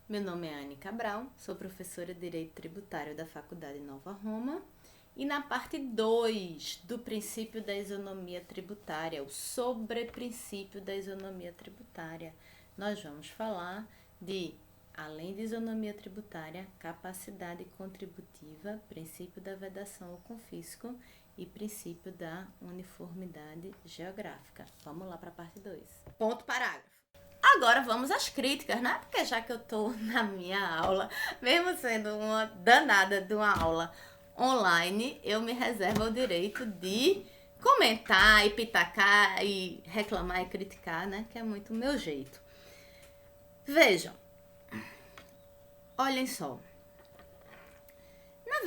Meu nome é Anne Cabral, sou professora de Direito Tributário da Faculdade Nova Roma e na parte 2 do princípio da isonomia tributária, o sobreprincípio da isonomia tributária, nós vamos falar de, além de isonomia tributária, capacidade contributiva, princípio da vedação ou confisco e princípio da uniformidade geográfica. Vamos lá para a parte 2. Ponto parágrafo. Agora vamos às críticas, né? Porque já que eu tô na minha aula, mesmo sendo uma danada de uma aula online, eu me reservo o direito de comentar e pitacar e reclamar e criticar, né? Que é muito o meu jeito. Vejam, olhem só. Na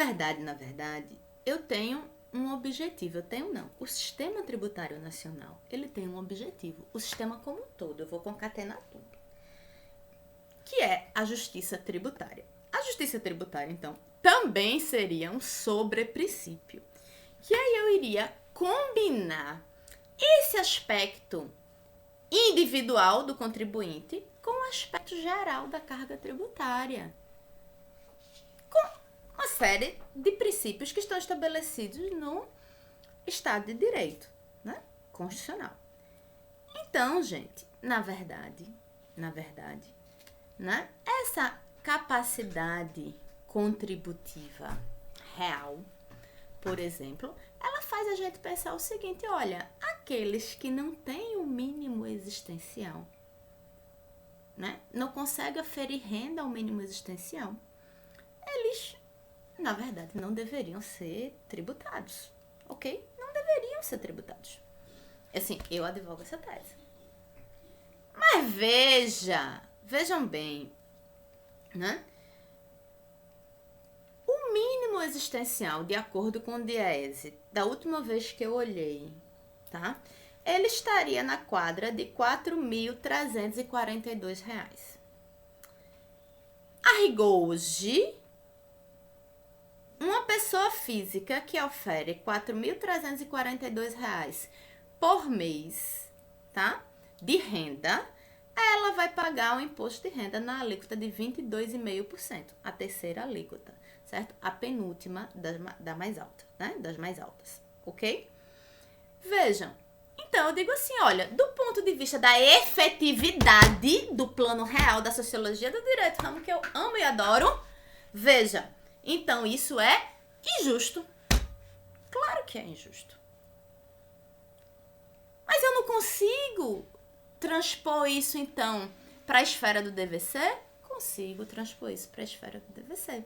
verdade, eu tenho um objetivo. O sistema tributário nacional, ele tem um objetivo. O sistema como um todo, eu vou concatenar tudo. Que é a justiça tributária. A justiça tributária, então, também seria um sobreprincípio. Que aí eu iria combinar esse aspecto individual do contribuinte com o aspecto geral da carga tributária. Uma série de princípios que estão estabelecidos no Estado de Direito, né? Constitucional. Então, gente, na verdade, né? Essa capacidade contributiva real, por exemplo, ela faz a gente pensar o seguinte, olha, aqueles que não têm o mínimo existencial, né? Não conseguem aferir renda ao mínimo existencial, eles na verdade, não deveriam ser tributados, ok? Não deveriam ser tributados. Assim, eu advogo essa tese. Mas vejam bem, né? O mínimo existencial, de acordo com o Diese, da última vez que eu olhei, tá? Ele estaria na quadra de R$ 4.342. A rigor hoje, uma pessoa física que ofere R$ 4.342 por mês, tá? De renda, ela vai pagar um imposto de renda na alíquota de 22,5%, a terceira alíquota, certo? A penúltima da mais alta, né? Das mais altas, ok? Vejam, então eu digo assim, olha, do ponto de vista da efetividade do plano real da sociologia do direito, ramo que eu amo e adoro, veja, então isso é injusto. Claro que é injusto. Mas eu não consigo transpor isso, então, para a esfera do DVC? Consigo transpor isso para a esfera do DVC.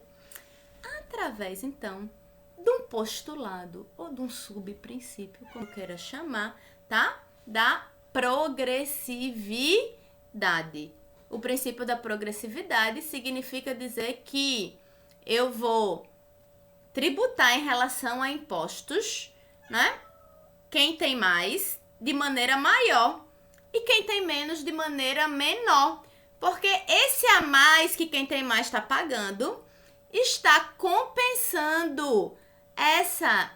Através, então, de um postulado ou de um subprincípio, como queira chamar, tá? Da progressividade. O princípio da progressividade significa dizer que eu vou tributar em relação a impostos, né? Quem tem mais, de maneira maior, e quem tem menos, de maneira menor. Porque esse a mais que quem tem mais está pagando, está compensando essa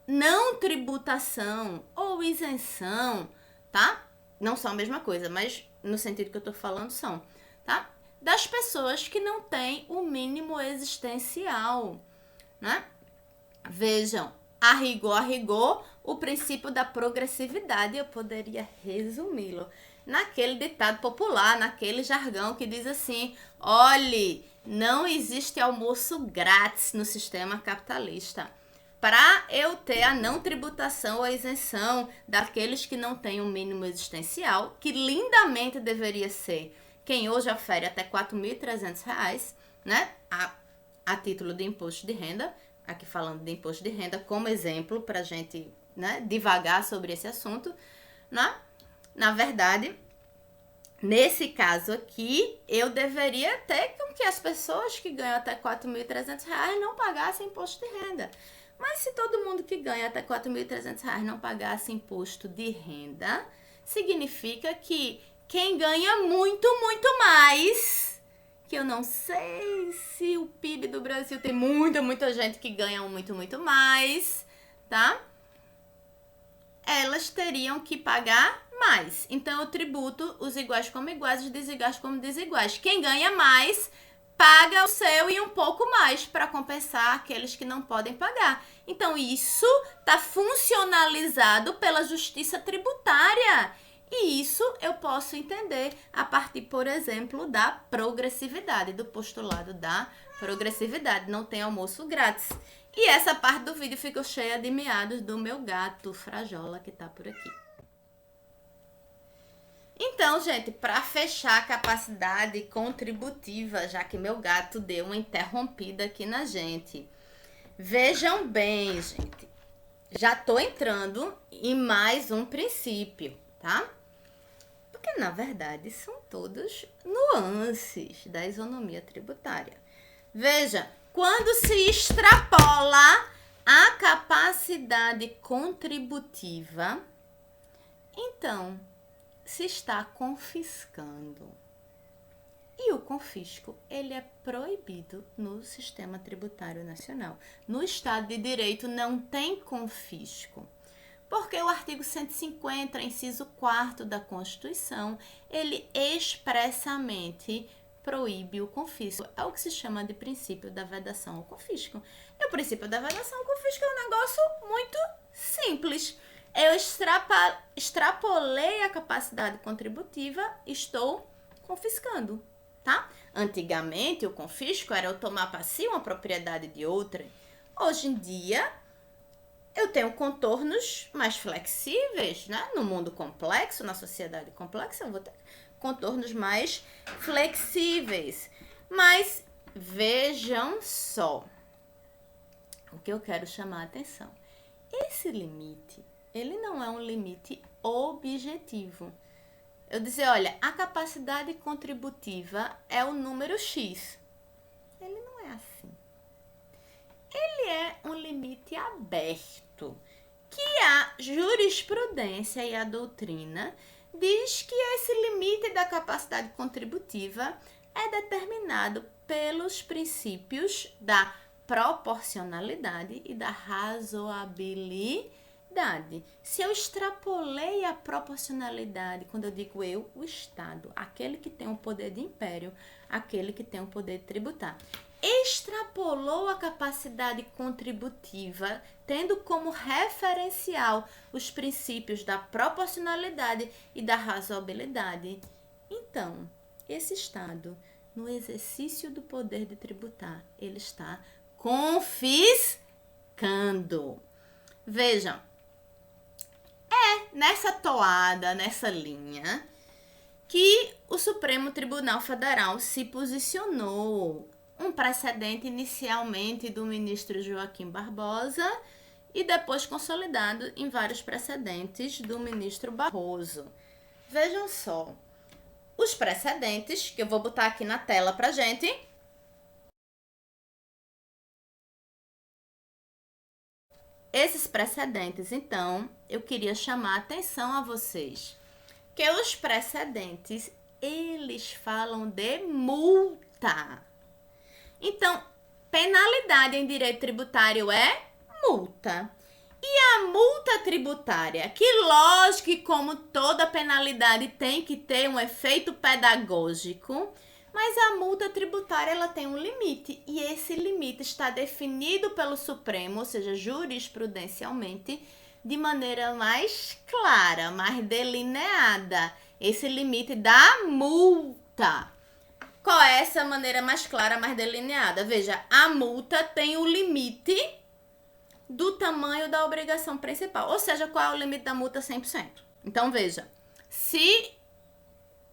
não tributação ou isenção, tá? Não são a mesma coisa, mas no sentido que eu tô falando são, tá? Das pessoas que não têm o mínimo existencial, né? Vejam, a rigor, o princípio da progressividade, eu poderia resumi-lo naquele ditado popular, naquele jargão que diz assim, olhe, não existe almoço grátis no sistema capitalista. Para eu ter a não tributação ou a isenção daqueles que não têm o mínimo existencial, que lindamente deveria ser quem hoje ofere até R$ 4.300, né, a título de imposto de renda, aqui falando de imposto de renda como exemplo para a gente, né, divagar sobre esse assunto, né? Na verdade, nesse caso aqui, eu deveria ter com que as pessoas que ganham até R$ 4.300 não pagassem imposto de renda. Mas se todo mundo que ganha até R$ 4.300 não pagasse imposto de renda, significa que quem ganha muito mais, que eu não sei se o PIB do Brasil tem muita gente que ganha muito mais, tá? elas teriam que pagar mais. Então, eu tributo os iguais como iguais e os desiguais como desiguais. Quem ganha mais paga o seu e um pouco mais para compensar aqueles que não podem pagar. Então, isso está funcionalizado pela justiça tributária. E isso eu posso entender a partir, por exemplo, da progressividade, do postulado da progressividade. Não tem almoço grátis. E essa parte do vídeo ficou cheia de miados do meu gato Frajola, que tá por aqui. Então, gente, para fechar a capacidade contributiva, já que meu gato deu uma interrompida aqui na gente. Vejam bem, gente. Já tô entrando em mais um princípio, tá? Porque, na verdade, são todos nuances da isonomia tributária. Veja, quando se extrapola a capacidade contributiva, então se está confiscando. E o confisco, ele é proibido no sistema tributário nacional. No Estado de Direito não tem confisco. Porque o artigo 150, inciso 4º da Constituição, ele expressamente proíbe o confisco. É o que se chama de princípio da vedação ao confisco. E o princípio da vedação ao confisco é um negócio muito simples. Eu extrapolei a capacidade contributiva, estou confiscando, tá? Antigamente, o confisco era eu tomar para si uma propriedade de outra. Hoje em dia, eu tenho contornos mais flexíveis, né? No mundo complexo, na sociedade complexa, eu vou ter contornos mais flexíveis. Mas vejam só o que eu quero chamar a atenção. Esse limite, ele não é um limite objetivo. Eu dizer, olha, a capacidade contributiva é o número X. Ele não é assim. Ele é um limite aberto, que a jurisprudência e a doutrina diz que esse limite da capacidade contributiva é determinado pelos princípios da proporcionalidade e da razoabilidade. Se eu extrapolei a proporcionalidade, quando eu digo eu, o Estado, aquele que tem o poder de império, aquele que tem o poder de tributar, extrapolou a capacidade contributiva, tendo como referencial os princípios da proporcionalidade e da razoabilidade. Então, esse Estado, no exercício do poder de tributar, ele está confiscando. Vejam, nessa toada, nessa linha, que o Supremo Tribunal Federal se posicionou. Um precedente inicialmente do ministro Joaquim Barbosa e depois consolidado em vários precedentes do ministro Barroso. Vejam só, os precedentes, que eu vou botar aqui na tela pra gente. Esses precedentes, então, eu queria chamar a atenção a vocês, que os precedentes, eles falam de multa. Então, penalidade em direito tributário é multa. E a multa tributária, que lógico que como toda penalidade tem que ter um efeito pedagógico, mas a multa tributária ela tem um limite e esse limite está definido pelo Supremo, ou seja, jurisprudencialmente, de maneira mais clara, mais delineada. Esse limite da multa. Qual é essa maneira mais clara, mais delineada? Veja, a multa tem o limite do tamanho da obrigação principal. Ou seja, qual é o limite da multa 100%? Então, veja, se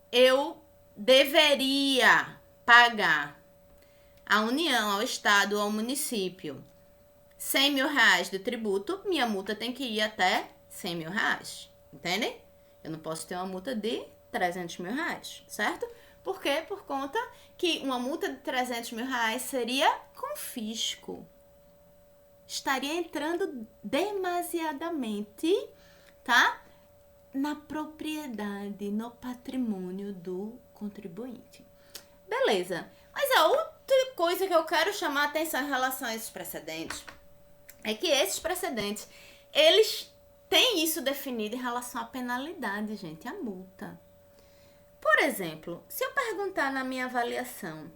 eu deveria pagar à União, ao Estado, ao município 100 mil reais de tributo, minha multa tem que ir até 100 mil reais, entendem? Eu não posso ter uma multa de 300 mil reais, certo? Por quê? Por conta que uma multa de 300 mil reais seria confisco. Estaria entrando demasiadamente, tá? Na propriedade, no patrimônio do contribuinte. Beleza. Mas a outra coisa que eu quero chamar a atenção em relação a esses precedentes é que esses precedentes, eles tem isso definido em relação à penalidade, gente, a multa. Por exemplo, se eu perguntar na minha avaliação,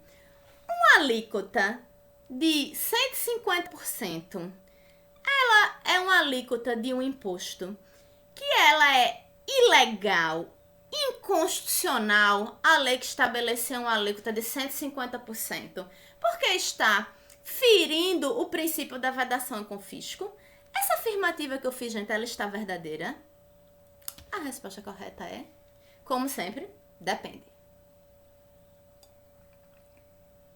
uma alíquota de 150%, ela é uma alíquota de um imposto que ela é ilegal, inconstitucional, a lei que estabeleceu uma alíquota de 150%, porque está ferindo o princípio da vedação e confisco. Essa afirmativa que eu fiz, gente, ela está verdadeira? A resposta correta é, como sempre, depende.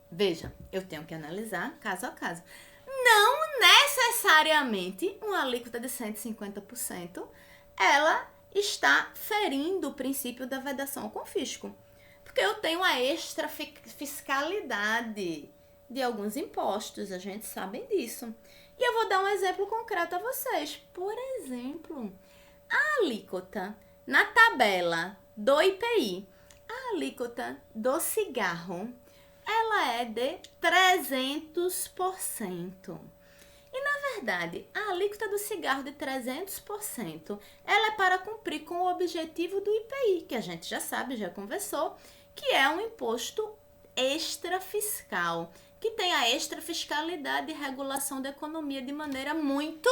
Veja, eu tenho que analisar caso a caso. Não necessariamente uma alíquota de 150%, ela está ferindo o princípio da vedação ao confisco. Porque eu tenho a extra fiscalidade de alguns impostos, a gente sabe disso. E eu vou dar um exemplo concreto a vocês. Por exemplo, a alíquota na tabela do IPI, a alíquota do cigarro, ela é de 300%. E, na verdade, a alíquota do cigarro de 300%, ela é para cumprir com o objetivo do IPI, que a gente já sabe, já conversou, que é um imposto extrafiscal, que tem a extrafiscalidade e regulação da economia de maneira muito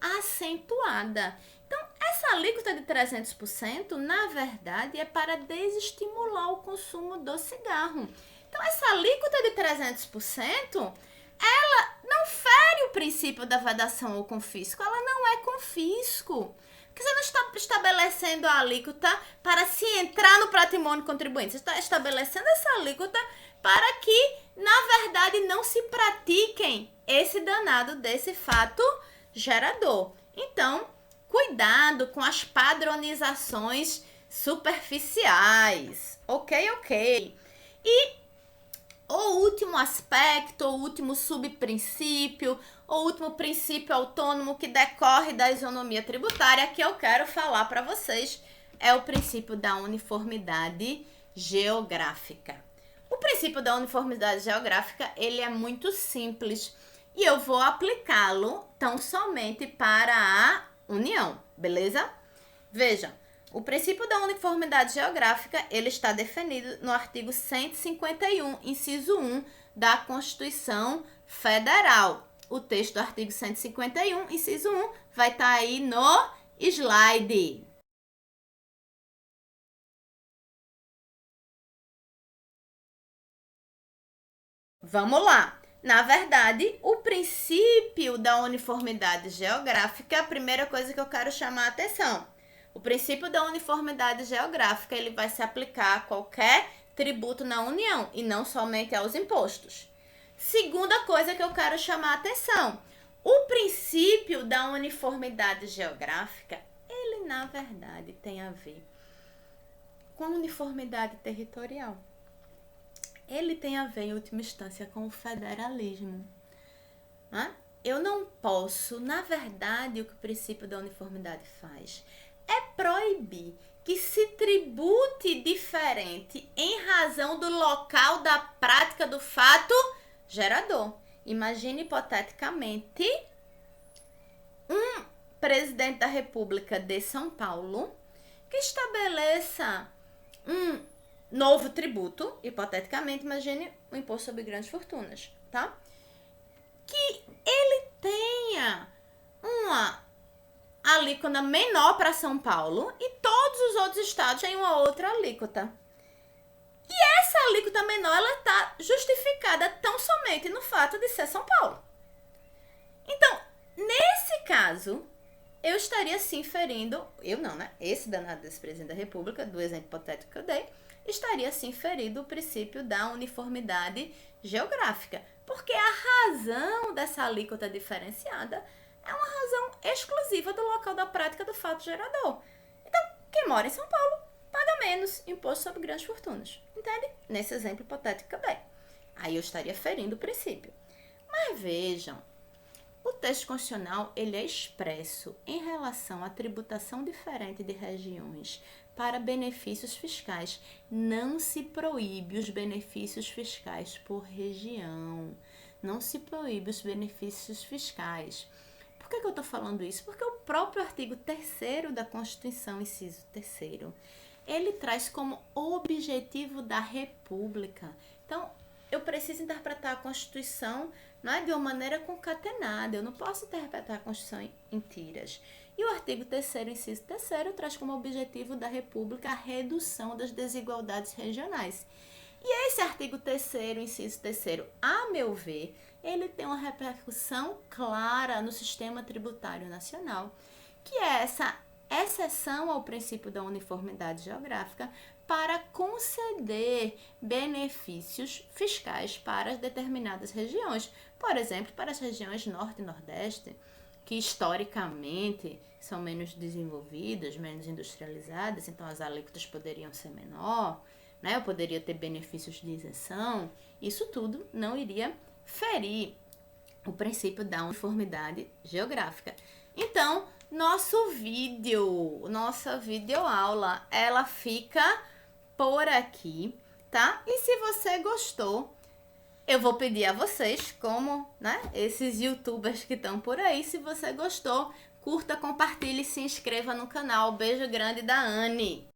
acentuada. Então, essa alíquota de 300%, na verdade, é para desestimular o consumo do cigarro. Então, essa alíquota de 300%, ela não fere o princípio da vedação ou confisco. Ela não é confisco. Porque você não está estabelecendo a alíquota para se entrar no patrimônio contribuinte. Você está estabelecendo essa alíquota para que, na verdade, não se pratiquem esse danado desse fato gerador. Então, cuidado com as padronizações superficiais. Ok. E o último aspecto, o último subprincípio, o último princípio autônomo que decorre da isonomia tributária que eu quero falar para vocês é o princípio da uniformidade geográfica. O princípio da uniformidade geográfica, ele é muito simples e eu vou aplicá-lo tão somente para a União, beleza? Veja. O princípio da uniformidade geográfica, ele está definido no artigo 151, inciso 1 da Constituição Federal. O texto do artigo 151, inciso 1, vai estar aí no slide. Vamos lá. Na verdade, o princípio da uniformidade geográfica é a primeira coisa que eu quero chamar a atenção. O princípio da uniformidade geográfica, ele vai se aplicar a qualquer tributo na União e não somente aos impostos. Segunda coisa que eu quero chamar a atenção, o princípio da uniformidade geográfica, ele na verdade tem a ver com a uniformidade territorial. Ele tem a ver, em última instância, com o federalismo. Eu não posso, na verdade, o que o princípio da uniformidade faz é proibir que se tribute diferente em razão do local da prática do fato gerador. Imagine hipoteticamente um presidente da República de São Paulo que estabeleça um novo tributo, hipoteticamente, imagine o imposto sobre grandes fortunas, tá? Que ele tenha uma alíquota menor para São Paulo e todos os outros estados têm uma outra alíquota. E essa alíquota menor, ela está justificada tão somente no fato de ser São Paulo. Então, nesse caso, eu estaria sim ferindo, eu não, né? Esse danado desse presidente da República, do exemplo hipotético que eu dei, estaria sim ferido o princípio da uniformidade geográfica. Porque a razão dessa alíquota diferenciada é uma razão exclusiva do local da prática do fato gerador. Então, quem mora em São Paulo paga menos imposto sobre grandes fortunas. Entende? Nesse exemplo hipotético que eu dei. Aí eu estaria ferindo o princípio. Mas vejam, o texto constitucional, ele é expresso em relação à tributação diferente de regiões para benefícios fiscais. Não se proíbe os benefícios fiscais por região. Não se proíbe os benefícios fiscais. que eu estou falando isso? Porque o próprio artigo 3º da Constituição, inciso 3º, ele traz como objetivo da República. Então, eu preciso interpretar a Constituição, não é, de uma maneira concatenada. Eu não posso interpretar a Constituição em tiras. E o artigo 3º, inciso 3º, traz como objetivo da República a redução das desigualdades regionais. E esse artigo 3º, inciso 3º, a meu ver, ele tem uma repercussão clara no sistema tributário nacional, que é essa exceção ao princípio da uniformidade geográfica para conceder benefícios fiscais para determinadas regiões. Por exemplo, para as regiões Norte e Nordeste, que historicamente são menos desenvolvidas, menos industrializadas, então as alíquotas poderiam ser menor, né? Eu poderia ter benefícios de isenção. Isso tudo não iria ferir o princípio da uniformidade geográfica. Então, nossa videoaula, ela fica por aqui, tá? E se você gostou, eu vou pedir a vocês, como, né, esses youtubers que estão por aí, se você gostou, curta, compartilhe e se inscreva no canal. Beijo grande da Anne.